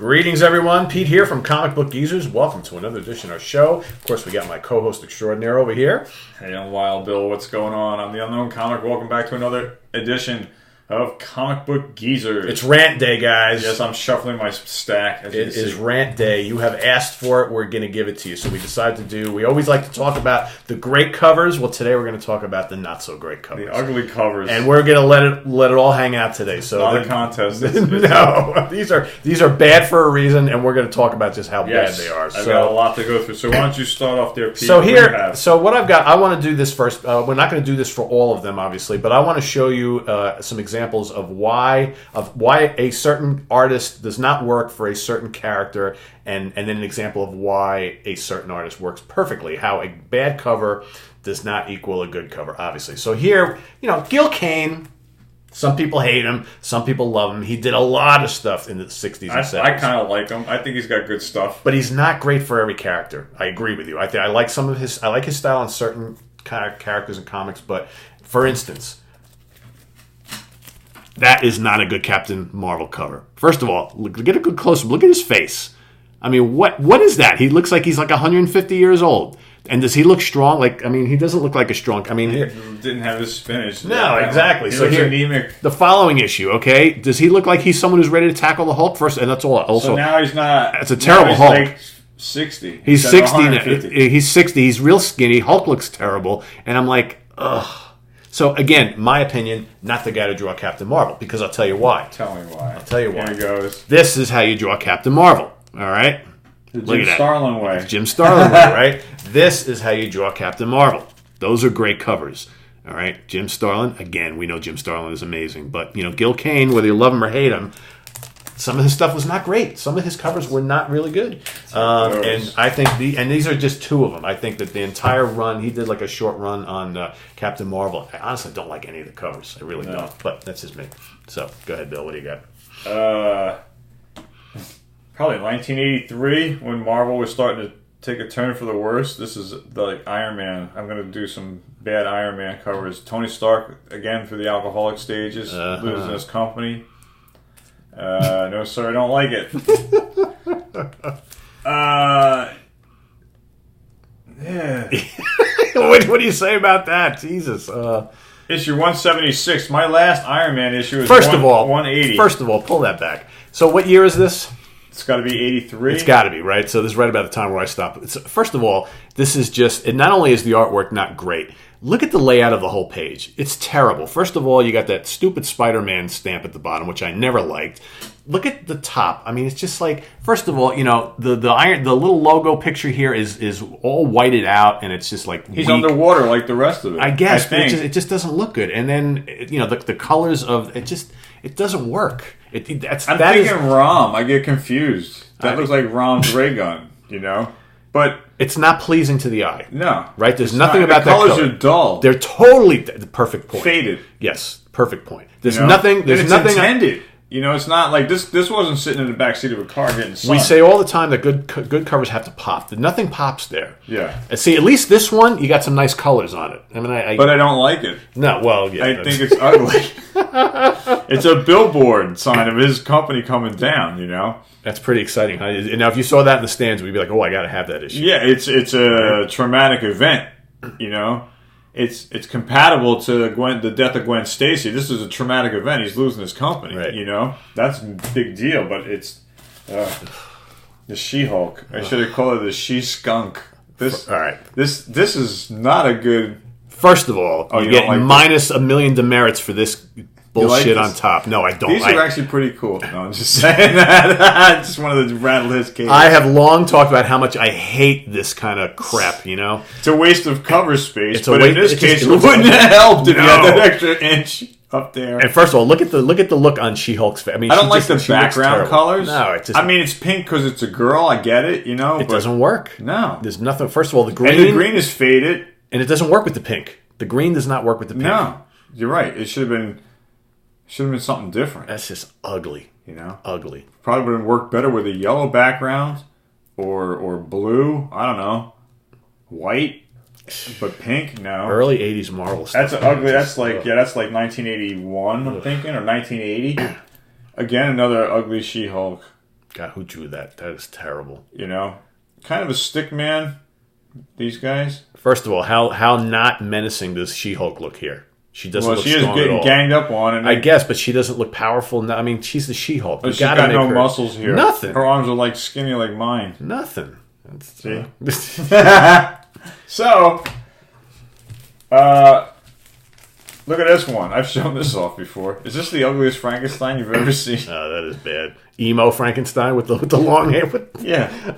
Greetings, everyone. Pete here from Comic Book Geezers. Welcome to another edition of our show. Of course, we got my co-host extraordinaire over here. Hey, I'm Wild Bill. What's going on? I'm the Unknown Comic. Welcome back to another edition of Comic Book Geezers. It's Rant Day, guys. Yes, I'm shuffling my stack. It is Rant Day. You have asked for it. We're going to give it to you. So we decided to do... We always like to talk about the great covers. Well, today we're going to talk about the not-so-great covers. The ugly covers. And we're going to let it all hang out today. So not a contest. No. These are bad for a reason, and we're going to talk about just how bad they are. I've got a lot to go through. So why don't you start off there, Pete? So what I've got... I want to do this first. We're not going to do this for all of them, obviously, but I want to show you some examples of why a certain artist does not work for a certain character, and then an example of why a certain artist works perfectly. How a bad cover does not equal a good cover, obviously. So here, Gil Kane. Some people hate him. Some people love him. He did a lot of stuff in the 60s and 70s. I kind of like him. I think he's got good stuff. But he's not great for every character. I agree with you. I like some of his. I like his style on certain kind of characters in comics. But for instance, that is not a good Captain Marvel cover. First of all, get a good close-up. Look at his face. I mean, what is that? He looks like he's like 150 years old. And does he look strong? He doesn't look like a strong... He didn't have his spinach. No, exactly. He looks anemic. The following issue, okay? Does he look like he's someone who's ready to tackle the Hulk first? And that's all. Also, so now he's not... That's a terrible Hulk. Like 60. He's 60. He's 60. He's real skinny. Hulk looks terrible. And I'm like, ugh. So, again, my opinion, not the guy to draw Captain Marvel, because I'll tell you why. Tell me why. I'll tell you why. Here he goes. This is how you draw Captain Marvel, all right? The Jim Starlin way. It's Jim Starlin way, right? This is how you draw Captain Marvel. Those are great covers, all right? Jim Starlin, again, we know Jim Starlin is amazing, but, Gil Kane, whether you love him or hate him, some of his stuff was not great. Some of his covers were not really good. And I think these are just two of them. I think that the entire run, he did like a short run on Captain Marvel. I honestly don't like any of the covers. I really don't. But that's just me. So go ahead, Bill. What do you got? Probably 1983 when Marvel was starting to take a turn for the worse. This is like Iron Man. I'm going to do some bad Iron Man covers. Tony Stark, again, through the alcoholic stages, losing his company. No, sir, I don't like it. Yeah. What do you say about that? Jesus. Issue 176. My last Iron Man issue is 180. First of all, pull that back. So what year is this? It's got to be 83. It's got to be, right? So this is right about the time where I stopped. First of all, this is just... Not only is the artwork not great, look at the layout of the whole page. It's terrible. First of all, you got that stupid Spider-Man stamp at the bottom, which I never liked. Look at the top. I mean, it's just like... First of all, the little logo picture here is all whited out, and it's just like... He's underwater like the rest of it. I guess, but it just doesn't look good. And then, the colors of... It doesn't work. I'm thinking Rom. I get confused. That looks like Rom's ray gun, But it's not pleasing to the eye. No. Right? There's nothing about that color. The colors are dull. They're totally the perfect point. Faded. Yes, perfect point. There's nothing... There's nothing intended. It's not like this wasn't sitting in the backseat of a car getting sun. We say all the time that good covers have to pop. Nothing pops there. Yeah. And see, at least this one, you got some nice colors on it. But I don't like it. No, well, yeah. I think it's ugly. It's a billboard sign of his company coming down, That's pretty exciting. Huh? Now, if you saw that in the stands, we'd be like, oh, I got to have that issue. Yeah, it's a traumatic event, It's compatible to the death of Gwen Stacy. This is a traumatic event. He's losing his company, right. That's a big deal, but it's the She-Hulk. I should have called it the She-Skunk. All right. This is not a good... First of all, you get minus a million demerits for this bullshit on top. No, I don't. These are actually pretty cool. No, I'm just saying that. I just wanted to rattle his cage. I have long talked about how much I hate this kind of crap, It's a waste of cover space, but in this case, it wouldn't have helped if you had that extra inch up there. And first of all, look at the look on She-Hulk's face. I mean, I don't like the background colors. No, it's just... I mean, it's pink because it's a girl. I get it, It doesn't work. No. There's nothing... First of all, the green... And the green is faded. And it doesn't work with the pink. The green does not work with the pink. No. You're right. It should have been something different. That's just ugly. Ugly. Probably would work better with a yellow background or blue. I don't know. White. But pink, no. Early 80s Marvel stuff. That's ugly. That's like 1981, I'm thinking, or 1980. Again, another ugly She-Hulk. God, who drew that? That is terrible. You know, kind of a stick man. These guys. First of all, how not menacing does She-Hulk look here? She doesn't look she is strong getting at all. ganged up on. And I guess, but she doesn't look powerful. I mean, she's the She-Hulk. She's got no muscles here. Nothing. Her arms are like skinny like mine. Nothing. See? So, look at this one. I've shown this off before. Is this the ugliest Frankenstein you've ever seen? Oh, that is bad. Emo Frankenstein with the long hair. Yeah.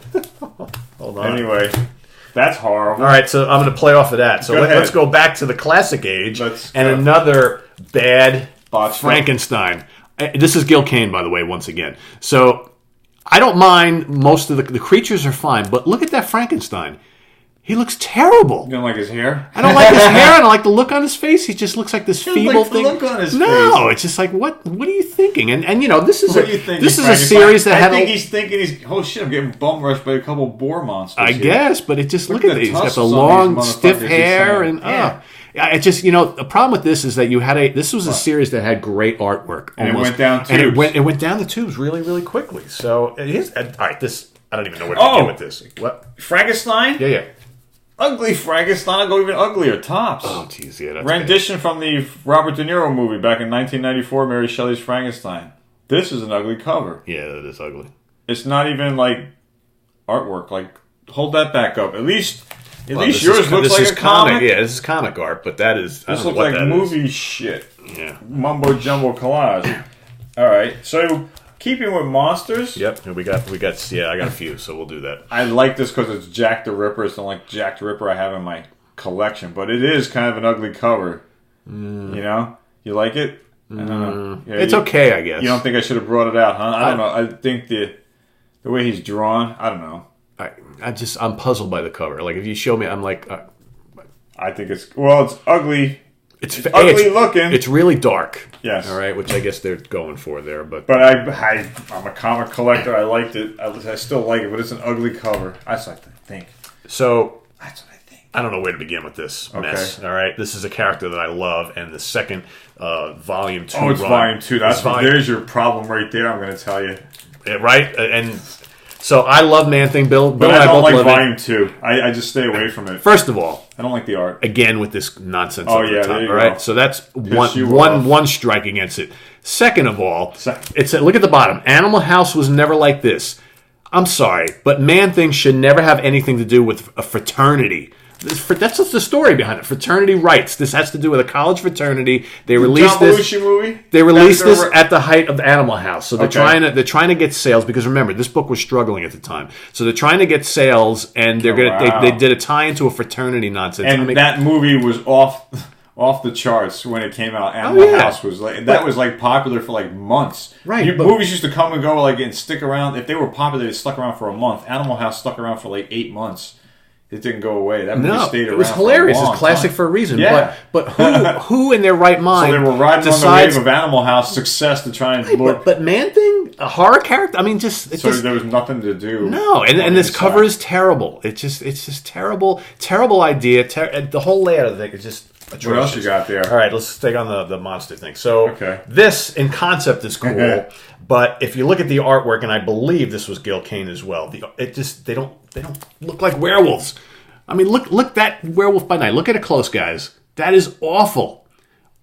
Hold on. Anyway, that's horrible. All right, so I'm going to play off of that. So let's go back to the classic age and another bad Frankenstein. This is Gil Kane, by the way, once again. So I don't mind most of the creatures are fine, but look at that Frankenstein. He looks terrible. You don't like his hair? I don't like his hair. I don't like the look on his face. He just looks like this feeble thing. Look on his face. No, it's just like what are you thinking? And you know this is a series that I think he's thinking oh shit, I'm getting bum rushed by a couple boar monsters. I guess, but it just look at it. He's got the long stiff hair and it just the problem with this is that this was a series that had great artwork and it went down tubes. And it went down the tubes really quickly. So it is all right. This I don't even know where to begin with this. What Frankenstein? Yeah. Ugly Frankenstein. I'll go even uglier. Tops. Oh, jeez, yeah. That's rendition from the Robert De Niro movie back in 1994, Mary Shelley's Frankenstein. This is an ugly cover. Yeah, that is ugly. It's not even like artwork. Like, hold that back up. At least yours looks like a comic. Yeah, this is comic art, but that is. This looks like movie shit. Yeah. Mumbo jumbo collage. All right, so. Keeping with monsters. Yep, we got. Yeah, I got a few, so we'll do that. I like this because it's Jack the Ripper. It's not like Jack the Ripper I have in my collection, but it is kind of an ugly cover. You know, you like it? I don't know. Yeah, it's okay, I guess. You don't think I should have brought it out, huh? I don't know. I think the way he's drawn, I don't know. I'm puzzled by the cover. Like if you show me, I'm like. I think it's ugly. It's ugly looking. It's really dark. Yes. All right, which I guess they're going for there, but I'm a comic collector. I liked it. I still like it, but it's an ugly cover. That's what I think. So that's what I think. I don't know where to begin with this mess. All right, this is a character that I love, and the second volume 2. Oh, it's volume 2. There's your problem right there. I'm going to tell you. Right, and. So I love Man-Thing. Bill but and I don't both like love volume 2. I just stay away from it. First of all, I don't like the art. Again with this nonsense. Oh at the yeah, top, there you all right. go. So that's one strike against it. Second of all, look at the bottom. Animal House was never like this. I'm sorry, but Man-Thing should never have anything to do with a fraternity. That's just the story behind it. Fraternity rights. This has to do with a college fraternity. They released this. Movie? They released this at the height of the Animal House. So they're trying to get sales because remember this book was struggling at the time. So they're trying to get sales and they did a tie into a fraternity nonsense. And that movie was off the charts when it came out. Animal House was was popular for like months. Right. Movies used to come and go and stick around. If they were popular, they stuck around for a month. Animal House stuck around for like 8 months. It didn't go away. That movie stayed around. It was hilarious. It's classic for a reason. Yeah. But who in their right mind? So they were riding on the wave of Animal House success to try and But Man-Thing, a horror character. I mean, there was nothing to do. No, and this cover is terrible. It's just terrible idea. The whole layout of the thing is just atrocious. What else you got there? All right, let's take on the monster thing. So this in concept is cool, but if you look at the artwork, and I believe this was Gil Kane as well, they don't look like werewolves. I mean, look that Werewolf by Night. Look at it close, guys. That is awful.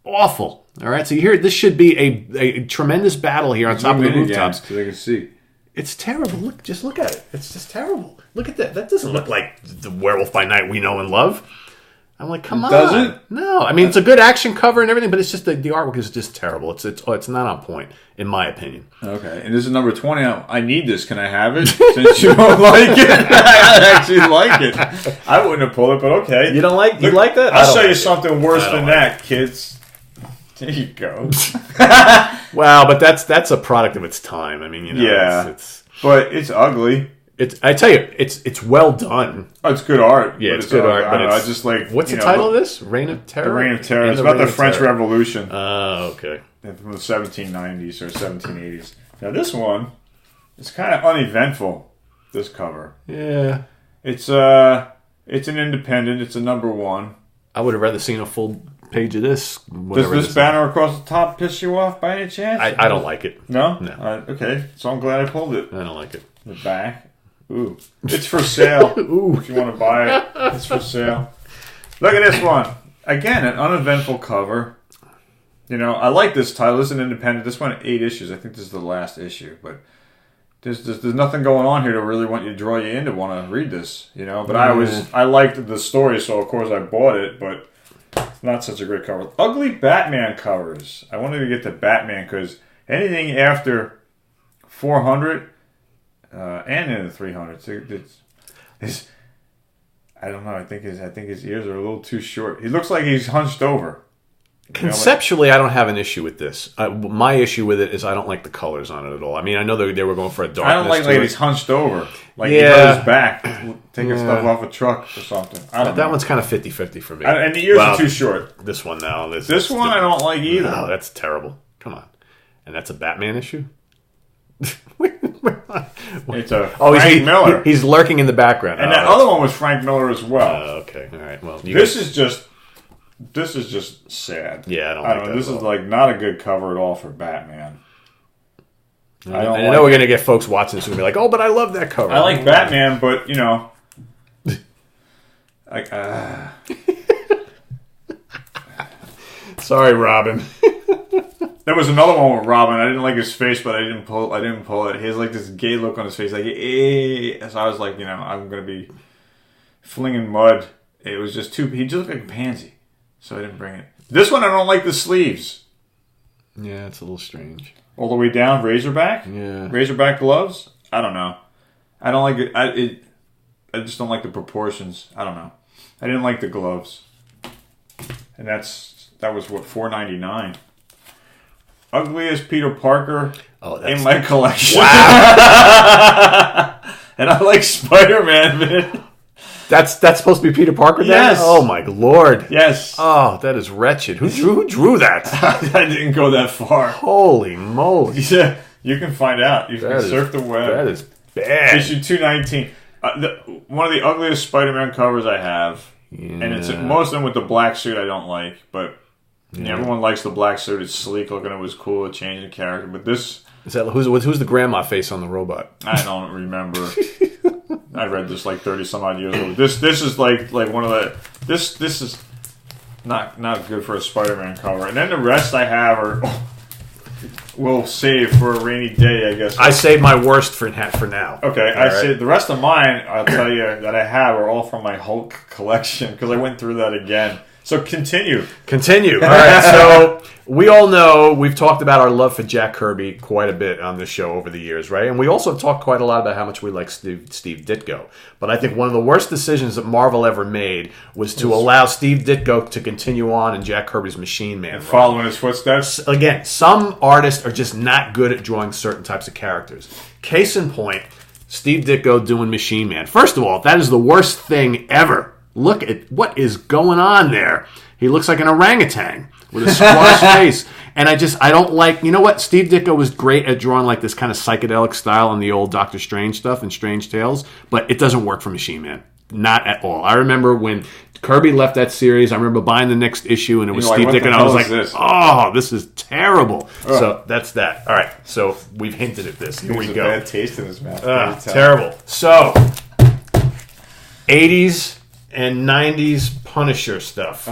All right, so this should be a tremendous battle here on top of the rooftops. So they can see. It's terrible. Just look at it. It's just terrible. Look at that. That doesn't look like the Werewolf by Night we know and love. I'm like, come on. Does it? No. I mean, it's a good action cover and everything, but it's just the artwork is just terrible. It's not on point, in my opinion. Okay. And this is number 20. I need this. Can I have it? Since you don't like it. I actually like it. I wouldn't have pulled it, but okay. You don't like you like that? I'll show you something worse than that, kids. There you go. Wow, but that's a product of its time. I mean, it's but it's ugly. I tell you, it's well done. Oh, it's good art. Yeah, it's good art. But I just like what's the title of this? Reign of Terror. The Reign of Terror. It's about the French Revolution. Oh, okay. From the 1790s or 1780s. Now this one, it's kind of uneventful. This cover. Yeah. It's an independent. It's a number 1. I would have rather seen a full page of this. Does this banner across the top piss you off by any chance? I don't like it. No? No. Okay, so I'm glad I pulled it. I don't like it. The back. Ooh. It's for sale. Ooh. If you want to buy it, it's for sale. Look at this one. Again, an uneventful cover. You know, I like this title. This is an independent. This one 8 issues. I think this is the last issue, but there's nothing going on here to really want you to draw you in to want to read this. You know, but I liked the story, so of course I bought it. But it's not such a great cover. Ugly Batman covers. I wanted to get to Batman because anything after 400 and in the 300, it's I don't know. I think his ears are a little too short. He looks like he's hunched over. Conceptually, I don't have an issue with this. My issue with it is I don't like the colors on it at all. I mean, I know they were going for a darkness. I don't like he's hunched over. Like he hurt his back, taking stuff off a truck or something. I don't know. That one's kind of 50-50 for me. And the ears are too short. This one now. This one I don't like either. No, that's terrible. Come on. And that's a Batman issue? It's a Frank Miller. He's lurking in the background. And that other one was Frank Miller as well. Okay, all right. Well, this is just sad. Yeah, I don't like that. This is like not a good cover at all for Batman. I know we're going to get folks watching this and be like, "Oh, but I love that cover." I like Batman, but you know, like sorry, Robin. There was another one with Robin. I didn't like his face, but I didn't pull it. He has like this gay look on his face, like So I was like, you know, I'm gonna be flinging mud. It was just too. He just looked like a pansy, so I didn't bring it. This one I don't like the sleeves. Yeah, it's a little strange. All the way down, Razorback. Yeah, Razorback gloves. I don't know. I don't like it. I just don't like the proportions. I don't know. I didn't like the gloves, and that was what $4.99. Ugliest Peter Parker in my collection. Wow. And I like Spider-Man, man. That's supposed to be Peter Parker then? Yes. Oh, my Lord. Yes. Oh, that is wretched. Who drew that? I didn't go that far. Holy moly. Yeah, you can find out. You can surf the web. That is bad. Issue 219. One of the ugliest Spider-Man covers I have. Yeah. And it's most of them with the black suit I don't like, but... Yeah, everyone likes the black suit. It's sleek looking. It was cool. It changed the character. But this... Who's the grandma face on the robot? I don't remember. I read this like 30 some odd years ago. This is like one of the... This is not good for a Spider-Man cover. And then the rest I have are... we'll save for a rainy day, I guess. I saved my worst for now. Okay, saved the rest of mine, I'll tell you, that I have are all from my Hulk collection. Because I went through that again. So continue. All right, so we all know we've talked about our love for Jack Kirby quite a bit on this show over the years, right? And we also talked quite a lot about how much we like Steve Ditko. But I think one of the worst decisions that Marvel ever made was to allow Steve Ditko to continue on in Jack Kirby's Machine Man. Following his footsteps? Again, some artists are just not good at drawing certain types of characters. Case in point, Steve Ditko doing Machine Man. First of all, that is the worst thing ever. Look at what is going on there. He looks like an orangutan with a squashed face. And I don't like... You know what? Steve Ditko was great at drawing like this kind of psychedelic style on the old Doctor Strange stuff and Strange Tales, but it doesn't work for Machine Man. Not at all. I remember when Kirby left that series, I remember buying the next issue and it was Steve Ditko and I was like, this is terrible. Ugh. So that's that. All right. So we've hinted at this. Here we go. Bad taste in his mouth. Terrible. So, 80s and 90s Punisher stuff.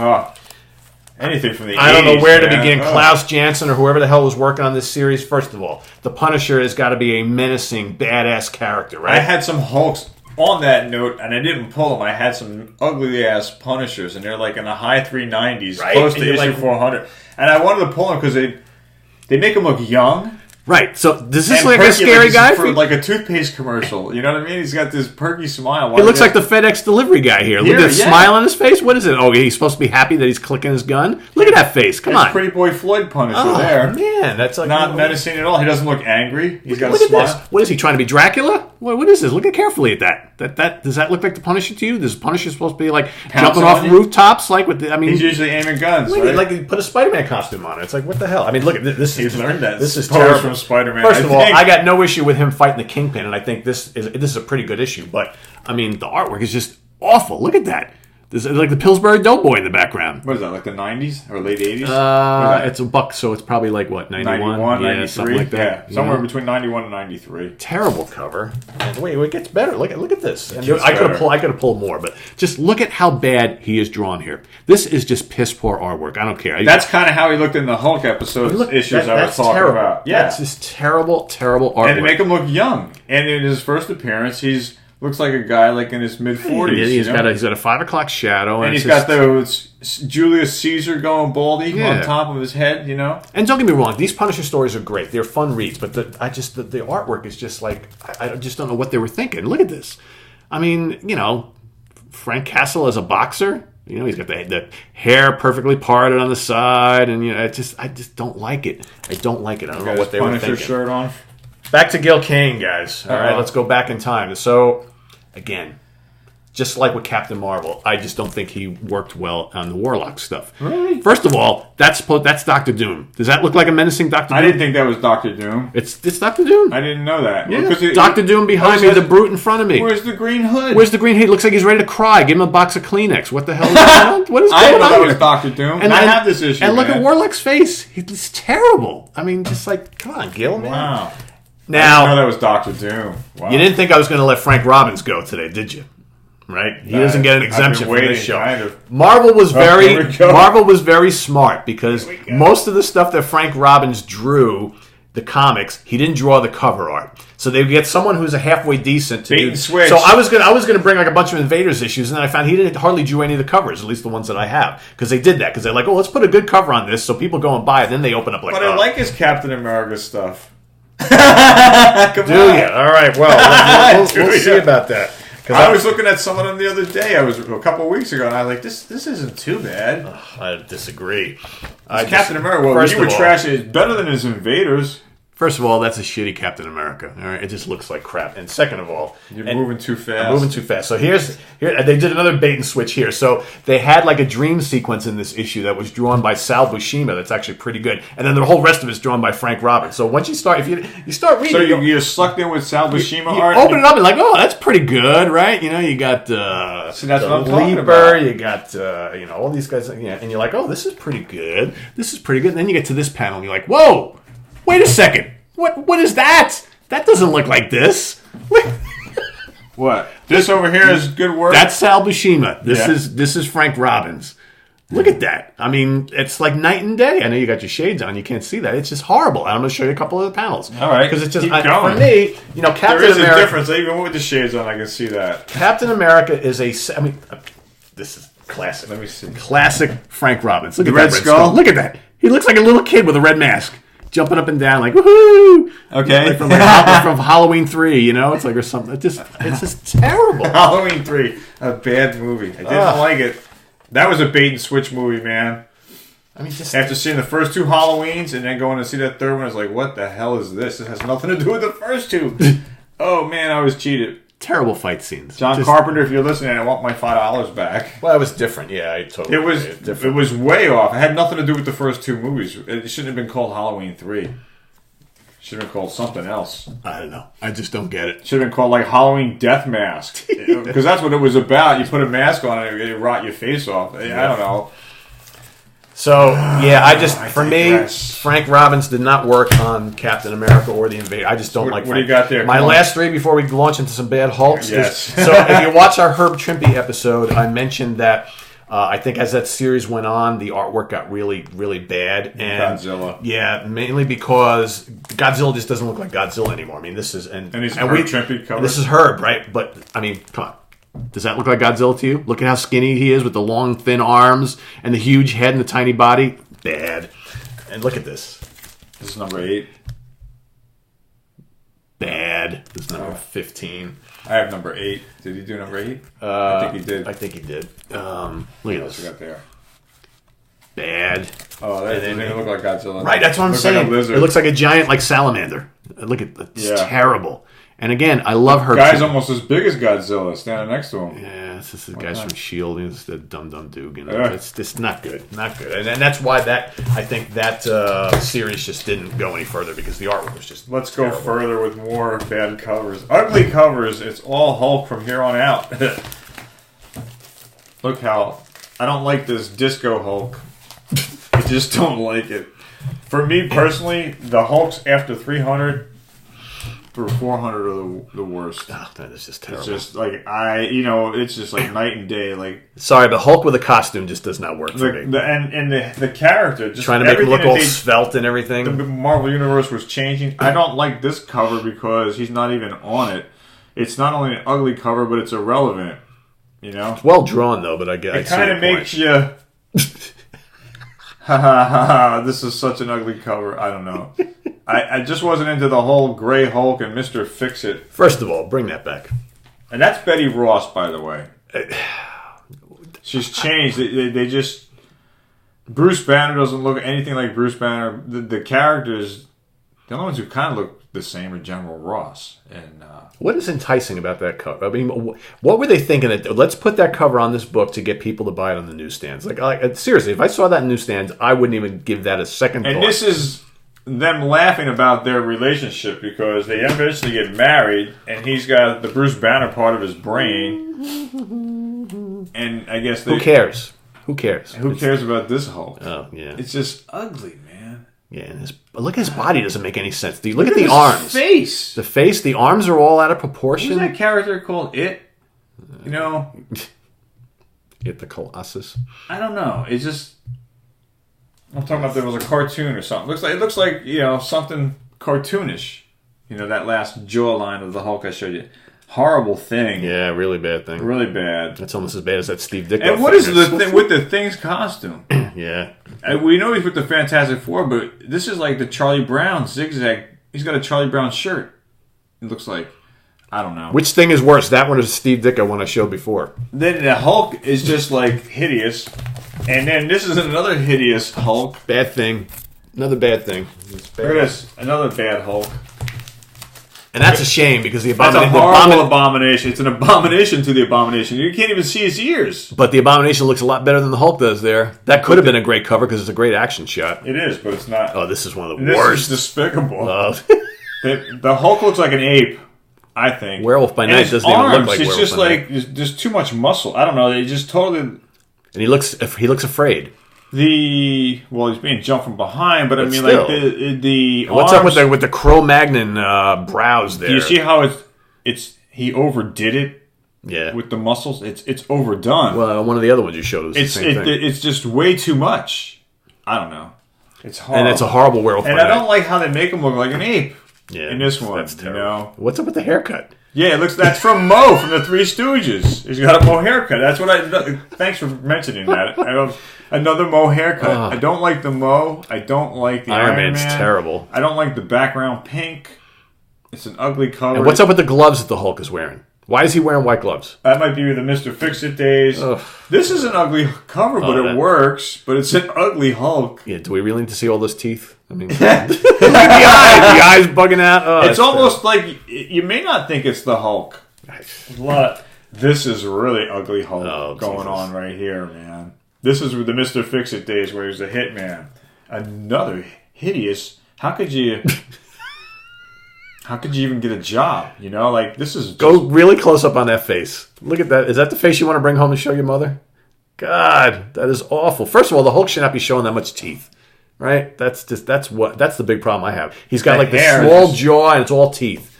Anything from the 80s. I don't know where to begin. Klaus Janson or whoever the hell was working on this series. First of all, the Punisher has got to be a menacing, badass character, right? I had some Hulks on that note, and I didn't pull them. I had some ugly-ass Punishers, and they're like in the high 390s, right? Close to issue 400. And I wanted to pull them because they make them look young. Right, so does this look like a scary guy? For like a toothpaste commercial, you know what I mean? He's got this perky smile. He looks like the FedEx delivery guy here. Look at the smile on his face. What is it? Oh, he's supposed to be happy that he's clicking his gun? Look at that face. Come on. Pretty Boy Floyd Punisher there. Man, that's like... Not menacing at all. He doesn't look angry. He's got a smile. At this. What is he, trying to be Dracula? What is this? Look at carefully at that. Does that look like the Punisher to you? Does Punisher supposed to be like jumping off rooftops? Like with he's usually aiming guns, right? Like he put a Spider-Man costume on it. It's like, what the hell? I mean, look at this. He's learned that. This is terrible. From Spider-Man. First of all, I got no issue with him fighting the Kingpin, and I think this is a pretty good issue. But I mean, the artwork is just awful. Look at that. There's like the Pillsbury Doughboy in the background. What is that, like the 90s or late 80s? It's a buck, so it's probably like, what, 91? 93? Something like that. Yeah, somewhere between 91 and 93. Terrible cover. And wait, it gets better. Look at this. And Gets I could have pulled more, but just look at how bad he is drawn here. This is just piss poor artwork. I don't care. That's kind of how he looked in the Hulk episode issues I was talking about. Yeah. That's just terrible, terrible artwork. And to make him look young. And in his first appearance, looks like a guy like in his mid-40s. He's got a 5 o'clock shadow. And he's got those Julius Caesar going baldy on top of his head, And don't get me wrong, these Punisher stories are great. They're fun reads, but the artwork is just like, I just don't know what they were thinking. Look at this. I mean, Frank Castle as a boxer. He's got the hair perfectly parted on the side, and I just don't like it. I don't like it. I don't know what they were thinking. Shirt on. Back to Gil Kane, guys. All right, let's go back in time. So, again, just like with Captain Marvel, I just don't think he worked well on the Warlock stuff. Really? First of all, that's Doctor Doom. Does that look like a menacing Doctor Doom? I didn't think that was Doctor Doom. It's Doctor Doom. I didn't know that. Yeah. Doctor Doom behind me, the brute in front of me. Where's the green hood? Where's the green hood? He looks like he's ready to cry. Give him a box of Kleenex. What the hell is going on? What is going on? I didn't know that was Doctor Doom. And I have this issue. And look at Warlock's face. He's terrible. I mean, just like, come on, Gil, man. Wow. Now, I didn't know that was Doctor Doom. Wow. You didn't think I was going to let Frank Robbins go today, did you? Right? He doesn't get an exemption from this show. Kind of. Marvel was very smart because most of the stuff that Frank Robbins drew, the comics, he didn't draw the cover art. So they would get someone who's a halfway decent to do. Switch. So I was gonna bring like a bunch of Invaders issues, and then I found he didn't hardly drew any of the covers, at least the ones that I have, because they did that because they're like, oh, let's put a good cover on this, so people go and buy it. Then they open up like. But I like his Captain America stuff. Come on. You? All right. Well, we'll see about that. I was looking at some of them the other day. A couple of weeks ago, and I was like, "This isn't too bad." I disagree. Captain America. Well, you would trash it. It's better than his Invaders. First of all, that's a shitty Captain America. All right, it just looks like crap. And second of all, you're moving too fast. I'm moving too fast. So here they did another bait and switch here. So they had like a dream sequence in this issue that was drawn by Sal Buscema. That's actually pretty good. And then the whole rest of it's drawn by Frank Robbins. So once you start, if you start reading, so you're sucked in with Sal Buscema art. You open it up and like, oh, that's pretty good, right? You got see, that's what I'm talking Leaper. about. You got all these guys. And you're like, oh, this is pretty good. This is pretty good. And then you get to this panel, and you're like, whoa, wait a second. What is that? That doesn't look like this. What? This over here is good work? That's Sal Buscema. This is Frank Robbins. Look at that. I mean, it's like night and day. I know you got your shades on. You can't see that. It's just horrible. I'm going to show you a couple of the panels. All right. Because it's just, Keep going. for me, Captain America. There is a difference. Even with the shades on, I can see that. Captain America is this is classic. Let me see. Classic Frank Robbins. Look at Red that Skull? Look at that. He looks like a little kid with a red mask. Jumping up and down like woohoo! Okay, like from Halloween 3, it's like or something. It's just terrible. Halloween 3, a bad movie. I didn't like it. That was a bait and switch movie, man. I mean, just after seeing the first 2 Halloweens and then going to see that third one, I was like, "What the hell is this? It has nothing to do with the first 2." Oh man, I was cheated. Terrible fight scenes. John Carpenter, if you're listening, I want my $5 back. Well, it was different. Yeah, I totally. It was way off. It had nothing to do with the first 2 movies. It shouldn't have been called Halloween 3. It should have been called something else. I don't know. I just don't get it. Should have been called like Halloween Death Mask, because that's what it was about. You put a mask on and it rot your face off. I don't know. So, for me, Frank Robbins did not work on Captain America or the Invader. I just don't like Frank. What do you got there? My last 3 before we launch into some bad Hulks. Yes. So, if you watch our Herb Trimpe episode, I mentioned that I think as that series went on, the artwork got really, really bad. And Godzilla. Yeah, mainly because Godzilla just doesn't look like Godzilla anymore. I mean, this is... And he's Herb Trimpe cover. This is Herb, right? But, I mean, come on. Does that look like Godzilla to you? Look at how skinny he is with the long, thin arms and the huge head and the tiny body. Bad. And look at this. This is number 8. Bad. This is number 15. I have number 8. Did he do number 8? I think he did. I think he did. Look at what this. We got there? Bad. Oh, that doesn't look like Godzilla. Right, that's what I'm saying. Like a lizard. It looks like a giant, like salamander. Look at it. It's terrible. And again, I love her. The guy's almost as big as Godzilla standing next to him. Yeah, this is the guys from S.H.I.E.L.D. He's the dumb dude. It's just not good. Not good. And that's why I think that series just didn't go any further because the artwork was just Let's terrible. go further with more bad covers. Ugly covers. It's all Hulk from here on out. Look how I don't like this Disco Hulk. I just don't like it. For me personally, the Hulks after 300 through 400 are the worst. Oh, that is just terrible. It's just like it's just like night and day. Like sorry, but Hulk with a costume just does not work for me. The character just trying to make him look all svelte and everything. The Marvel Universe was changing. I don't like this cover because he's not even on it. It's not only an ugly cover, but it's irrelevant. You know, it's well drawn though. But I guess it kind of makes you. Ha ha ha! This is such an ugly cover. I don't know. I just wasn't into the whole Gray Hulk and Mr. Fix-It. First of all, bring that back. And that's Betty Ross, by the way. She's changed. They just... Bruce Banner doesn't look anything like Bruce Banner. The characters, the only ones who kind of look the same are General Ross. And what is enticing about that cover? I mean, what were they thinking? That let's put that cover on this book to get people to buy it on the newsstands. Like seriously, if I saw that in newsstands, I wouldn't even give that a second thought. And this is... them laughing about their relationship because they eventually get married and he's got the Bruce Banner part of his brain, and I guess who cares? Who cares about this Hulk? Oh yeah, it's just ugly, man. Yeah, and look at his body. Doesn't make any sense. Look at the arms, the face, the arms are all out of proportion. Who's that character called? It the Colossus. I don't know. It's just. I'm talking about there was a cartoon or something. It looks like something cartoonish. That last jawline of the Hulk I showed you. Horrible thing. Yeah, really bad thing. Really bad. That's almost as bad as that Steve Ditko. And what is the thing with the Thing's costume? Yeah. We know he's with the Fantastic Four, but this is like the Charlie Brown zigzag. He's got a Charlie Brown shirt. It looks like. I don't know. Which thing is worse? That one or the Steve Ditko one I showed before? Then the Hulk is just like hideous. And then this is another hideous Hulk. Bad thing. Another bad thing. Look at this. Another bad Hulk. And that's a shame because the That's a horrible abomination. It's an abomination to the abomination. You can't even see his ears. But the abomination looks a lot better than the Hulk does there. That could have been a great cover because it's a great action shot. It is, but it's not. Oh, this is one of the worst. This is despicable. The Hulk looks like an ape, I think. Werewolf by Night doesn't even look like Werewolf by Night. It's just like there's too much muscle. I don't know. They just totally... And he looks afraid. He's being jumped from behind, but I mean, still. Like the what's up with the Cro-Magnon brows there? Do you see how he overdid it? Yeah, with the muscles, it's overdone. Well, one of the other ones you showed was the same thing. It's just way too much. I don't know. It's horrible. And it's a horrible Werewolf. And I don't like how they make him look like an ape. Yeah, in this one, that's terrible. What's up with the haircut? Yeah, that's from Mo from the Three Stooges. He's got a Mo haircut. That's what thanks for mentioning that. Another Mo haircut. I don't like the Mo. I don't like the Iron Man's Man. Terrible. I don't like the background pink. It's an ugly color. And what's up with the gloves that the Hulk is wearing? Why is he wearing white gloves? That might be the Mr. Fix-It days. Ugh. This is an ugly cover, but it works. But it's an ugly Hulk. Yeah, do we really need to see all those teeth? I mean, the eyes bugging out. Oh, it's almost like you may not think it's the Hulk. This is really ugly Hulk going on right here, man. This is the Mr. Fix-It days where he was a hitman. Another hideous. How could you even get a job? This is go really close up on that face. Look at that. Is that the face you want to bring home to show your mother? God, that is awful. First of all, the Hulk should not be showing that much teeth. Right? That's the big problem I have. He's got like the small jaw and it's all teeth.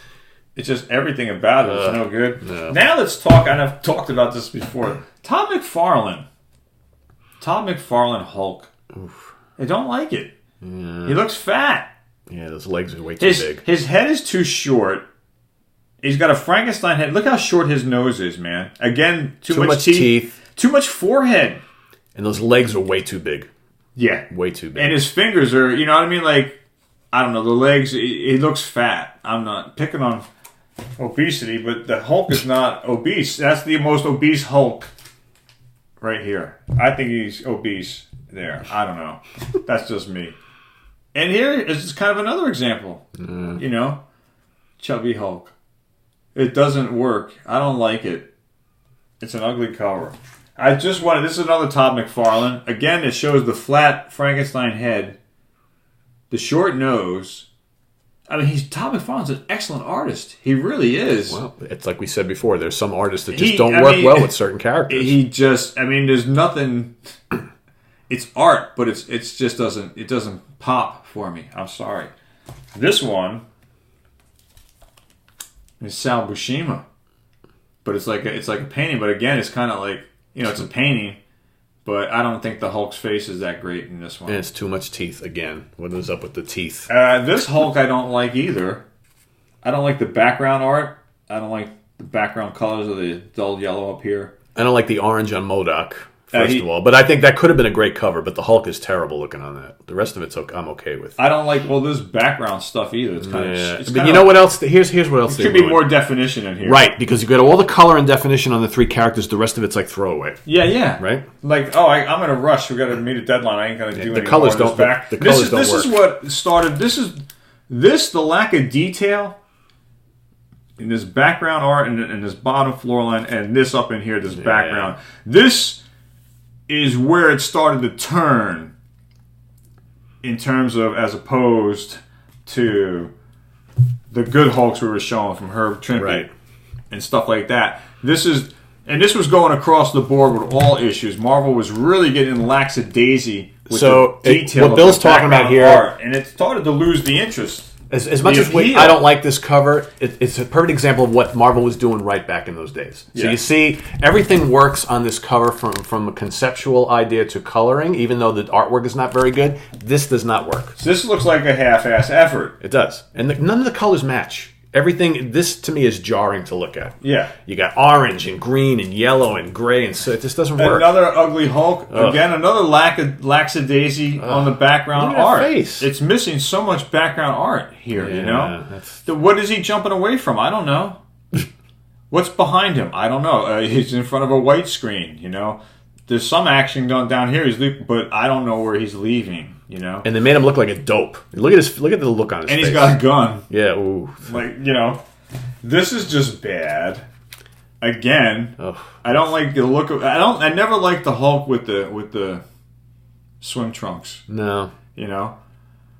It's just everything about it is no good. No. Now let's talk, and I've talked about this before. Todd McFarlane Hulk. Oof. I don't like it. Yeah. He looks fat. Yeah, those legs are way too big. His head is too short. He's got a Frankenstein head. Look how short his nose is, man. Again, too much teeth. Too much forehead. And those legs are way too big. Yeah. Way too big. And his fingers are, you know what I mean? Like, I don't know, the legs, he looks fat. I'm not picking on obesity, but the Hulk is not obese. That's the most obese Hulk right here. I think he's obese there. I don't know. That's just me. And here is kind of another example. Chubby Hulk. It doesn't work. I don't like it. It's an ugly cover. This is another Todd McFarlane. Again, it shows the flat Frankenstein head, the short nose. I mean, Todd McFarlane's an excellent artist. He really is. Well, it's like we said before. There's some artists that just don't work well with certain characters. There's nothing. It's art, but it just doesn't pop for me. I'm sorry. This one is Sal Buscema, but it's like a painting. But again, it's kind of like it's a painting. But I don't think the Hulk's face is that great in this one. And it's too much teeth again. What is up with the teeth? This Hulk I don't like either. I don't like the background art. I don't like the background colors of the dull yellow up here. I don't like the orange on MODOK, first of all. But I think that could have been a great cover, but the Hulk is terrible looking on that. The rest of it's I'm okay with. I don't like, this background stuff either. It's kind of... But you know what else? Here's what else. There should be more definition in here. Right, because you've got all the color and definition on the three characters. The rest of it's like throwaway. Yeah. Right? Like, I'm in a rush. We got to meet a deadline. I ain't going to do anything. The colors don't work. This is what started... The lack of detail in this background art and this bottom floor line and this up in here, this background. This is where it started to turn in terms of, as opposed to the good Hulks we were showing from Herb Trimpe and stuff like that. This was going across the board with all issues. Marvel was really getting laxadaisy with the detail. What Bill's talking about here, art, and it started to lose the interest. As much as I don't like this cover, it's a perfect example of what Marvel was doing right back in those days. So you see, everything works on this cover from a conceptual idea to coloring, even though the artwork is not very good. This does not work. So this looks like a half-ass effort. It does. And none of the colors match. Everything, this to me is jarring to look at. Yeah. You got orange and green and yellow and gray, and so it just doesn't work. Another ugly Hulk. Ugh. Again, another lackadaisy on the background art. Face. It's missing so much background art here, What is he jumping away from? I don't know. What's behind him? I don't know. He's in front of a white screen, There's some action done down here, but I don't know where he's leaving. And they made him look like a dope. Look at the look on his face. And he's got a gun. Yeah, ooh. This is just bad. Again, I don't like the look of. I never liked the Hulk with the swim trunks. No.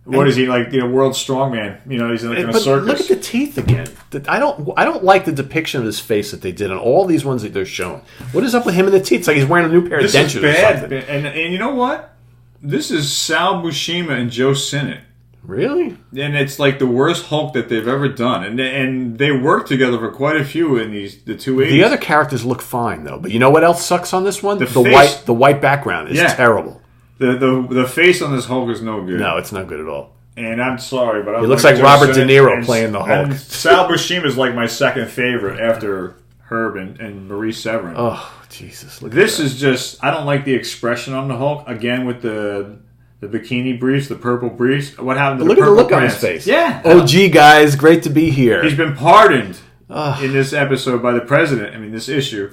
What is he like? World strongman. He's like in a circus. Look at the teeth again. I don't like the depiction of his face that they did on all these ones that they're showing. What is up with him and the teeth? It's like he's wearing a new pair of dentures. This is bad. Or something. And you know what? This is Sal Buscema and Joe Sinnott. Really? And it's like the worst Hulk that they've ever done. And they worked together for quite a few in the 280s. The other characters look fine though, but you know what else sucks on this one? The white background is terrible. The face on this Hulk is no good. No, it's not good at all. And I'm sorry, but he looks like Robert De Niro playing the Hulk. Sal Buscema is like my second favorite after Herb and Marie Severin. Oh, Jesus. This is just... I don't like the expression on the Hulk. Again, with the bikini briefs, the purple briefs. What happened to the purple look on his face. Yeah. OG, guys. Great to be here. He's been pardoned in this episode by the president. This issue.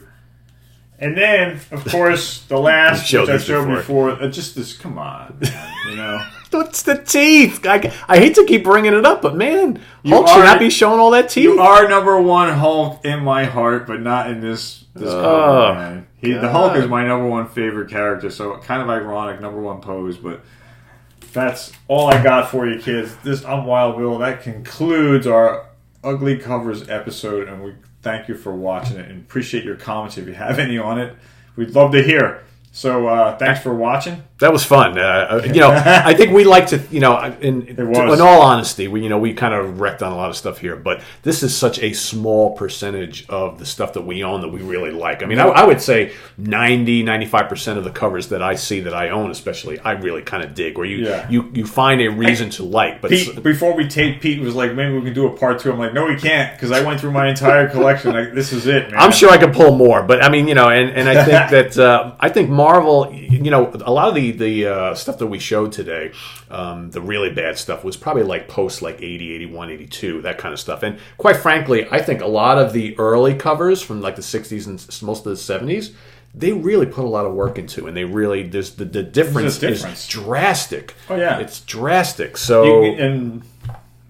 And then, of course, the last, which I showed before. Just this... Come on, man, It's the teeth. I hate to keep bringing it up, but man, Hulk should not be showing all that teeth. You are number one Hulk in my heart, but not in this cover, man. The Hulk is my number one favorite character, so kind of ironic, number one pose, but that's all I got for you, kids. I'm Wild Bill. That concludes our Ugly Covers episode, and we thank you for watching it, and appreciate your comments if you have any on it. We'd love to hear. So thanks for watching. That was fun. I think we like to, in all honesty, we kind of wrecked on a lot of stuff here, but this is such a small percentage of the stuff that we own that we really like. I would say 95% of the covers that I see that I own, especially, I really kind of dig, where you find a reason to like. But Pete, before we taped, Pete was like, maybe we can do a part 2. I'm like, no, we can't, because I went through my entire collection. This is it, man. I'm sure I could pull more, but and I think that, I think Marvel, a lot of the stuff that we showed today, the really bad stuff was probably like post 80, 81, 82, that kind of stuff. And quite frankly, I think a lot of the early covers from like the 60s and most of the 70s, they really put a lot of work into, and they really, the difference is drastic. Oh yeah, it's drastic. So and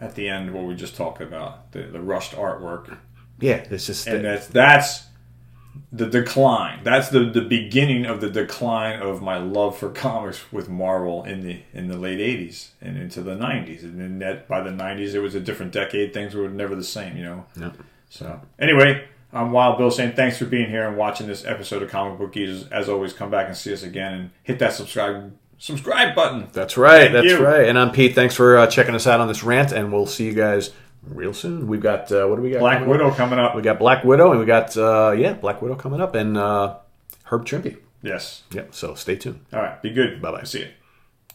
at the end, what we just talked about, the rushed artwork. Yeah, it's just and the decline. That's the beginning of the decline of my love for comics with Marvel in the late 80s and into the 90s. And then by the 90s, it was a different decade. Things were never the same, Yep. So anyway, I'm Wild Bill saying thanks for being here and watching this episode of Comic Book Geezers. As always, come back and see us again and hit that subscribe button. That's right. That's right. And I'm Pete. Thanks for checking us out on this rant, and we'll see you guys real soon. We've got what do we got? Black Widow coming up. We got Black Widow, and we got Black Widow coming up, and Herb Trimpe. Yes. Yep. So stay tuned. All right. Be good. Bye bye. See you.